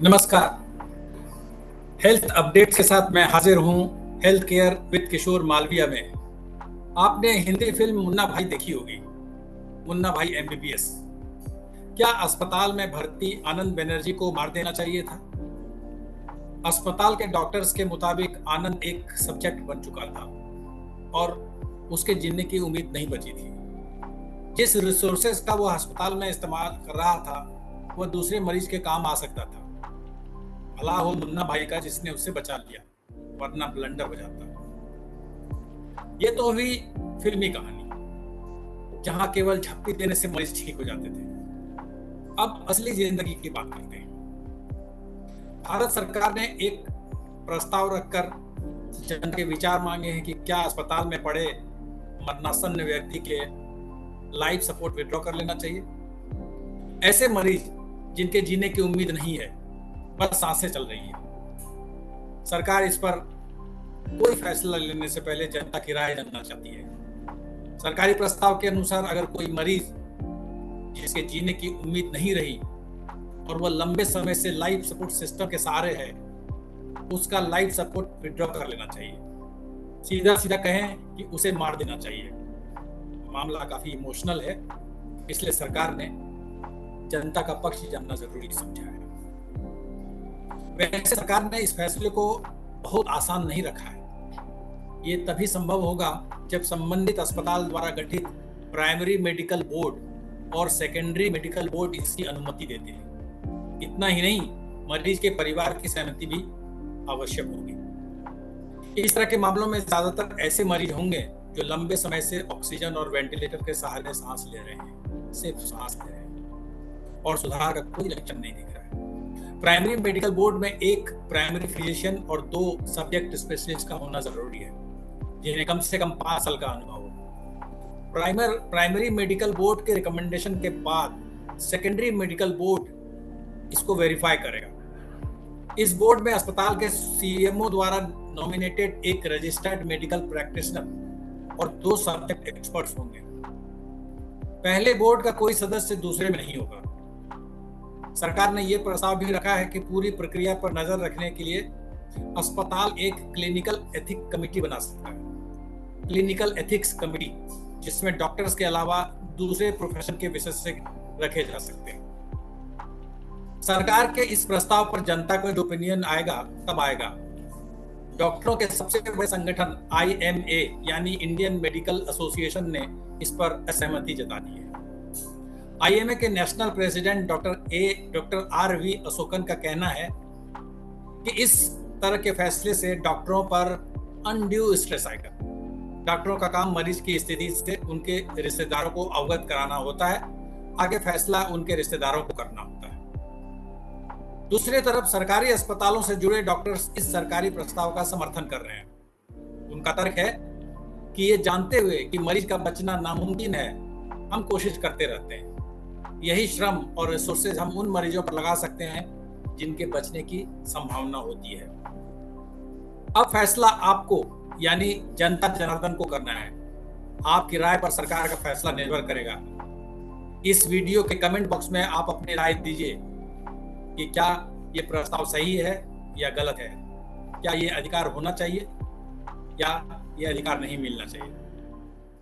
नमस्कार। Health updates के साथ मैं हाजिर हूं हेल्थ केयर विद किशोर मालविया में। आपने हिंदी फिल्म मुन्ना भाई देखी होगी, मुन्ना भाई एमबीबीएस। क्या अस्पताल में भर्ती आनंद बनर्जी को मार देना चाहिए था? अस्पताल के डॉक्टर्स के मुताबिक आनंद एक सब्जेक्ट बन चुका था और उसके जीने की उम्मीद नहीं बची थी। जिस रिसोर्सेज का वो अस्पताल में इस्तेमाल कर रहा था वह दूसरे मरीज के काम आ सकता था। भला हो मुन्ना भाई का जिसने उससे बचा लिया, वरना ब्लंडर हो जाता। ये तो हुई फिल्मी कहानी, जहां केवल झप्पी देने से मरीज ठीक हो जाते थे। अब असली जिंदगी की बात करते हैं। भारत सरकार ने एक प्रस्ताव रखकर जन के विचार मांगे हैं कि क्या अस्पताल में पड़े मरणासन्न व्यक्ति के लाइफ सपोर्ट विड्रॉ कर लेना चाहिए। ऐसे मरीज जिनके जीने की उम्मीद नहीं है, बस सांसें चल रही है। सरकार इस पर कोई फैसला लेने से पहले जनता की राय जानना चाहती है। सरकारी प्रस्ताव के अनुसार अगर कोई मरीज जिसके जीने की उम्मीद नहीं रही और वह लंबे समय से लाइफ सपोर्ट सिस्टम के सहारे है, उसका लाइफ सपोर्ट विड्रॉ कर लेना चाहिए। सीधा सीधा कहें कि उसे मार देना चाहिए। मामला काफी इमोशनल है, इसलिए सरकार ने जनता का पक्ष जानना जरूरी समझा है। वैसे सरकार ने इस फैसले को बहुत आसान नहीं रखा है। ये तभी संभव होगा जब संबंधित अस्पताल द्वारा गठित प्राइमरी मेडिकल बोर्ड और सेकेंडरी मेडिकल बोर्ड इसकी अनुमति देते हैं। इतना ही नहीं, मरीज के परिवार की सहमति भी आवश्यक होगी। इस तरह के मामलों में ज्यादातर ऐसे मरीज होंगे जो लंबे समय से ऑक्सीजन और वेंटिलेटर के सहारे सांस ले रहे हैं, सिर्फ सांस ले रहे हैं, और सुधार का कोई लक्षण नहीं दिख रहा है। प्राइमरी मेडिकल बोर्ड में एक प्राइमरी फिजिशियन और 2 सब्जेक्ट स्पेशलिस्ट का होना जरूरी है, जिन्हें कम से कम 5 साल का अनुभव हो। प्राइमरी मेडिकल बोर्ड के रिकमेंडेशन के बाद सेकेंडरी मेडिकल बोर्ड इसको वेरीफाई करेगा। इस बोर्ड में अस्पताल के सीएमओ द्वारा नॉमिनेटेड एक रजिस्टर्ड मेडिकल प्रैक्टिशनर और 2 सब्जेक्ट एक्सपर्ट्स होंगे। पहले बोर्ड का कोई सदस्य दूसरे में नहीं होगा। सरकार ने यह प्रस्ताव भी रखा है कि पूरी प्रक्रिया पर नजर रखने के लिए अस्पताल एक क्लिनिकल एथिक कमेटी बना सकता है। क्लिनिकल एथिक्स कमेटी, जिसमें डॉक्टर्स के अलावा दूसरे प्रोफेशन के विशेषज्ञ रखे जा सकते हैं। सरकार के इस प्रस्ताव पर जनता का जो ओपिनियन आएगा तब आएगा। डॉक्टरों के सबसे बड़े संगठन IMA यानी इंडियन मेडिकल एसोसिएशन ने इस पर असहमति जता दी है। IMA के national president doctor RV Ashokan का कहना है कि इस तरह के फैसले से डॉक्टरों पर अनड्यू स्ट्रेस आएगा। डॉक्टरों का काम मरीज की स्थिति से उनके रिश्तेदारों को अवगत कराना होता है, आगे फैसला उनके रिश्तेदारों को करना होता है। दूसरी तरफ सरकारी अस्पतालों से जुड़े डॉक्टर्स इस सरकारी प्रस्ताव का समर्थन कर रहे हैं। उनका तर्क है कि ये जानते हुए कि मरीज का बचना नामुमकिन है, हम कोशिश करते रहते हैं। यही श्रम और रिसोर्सेज हम उन मरीजों पर लगा सकते हैं जिनके बचने की संभावना होती है। अब फैसला आपको यानी जनता जनार्दन को करना है। आपकी राय पर सरकार का फैसला निर्भर करेगा। इस वीडियो के कमेंट बॉक्स में आप अपनी राय दीजिए कि क्या ये प्रस्ताव सही है या गलत है। क्या ये अधिकार होना चाहिए या ये अधिकार नहीं मिलना चाहिए।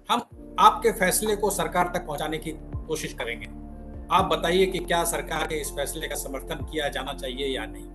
हम आपके फैसले को सरकार तक पहुंचाने की कोशिश करेंगे। आप बताइए कि क्या सरकार के इस फैसले का समर्थन किया जाना चाहिए या नहीं।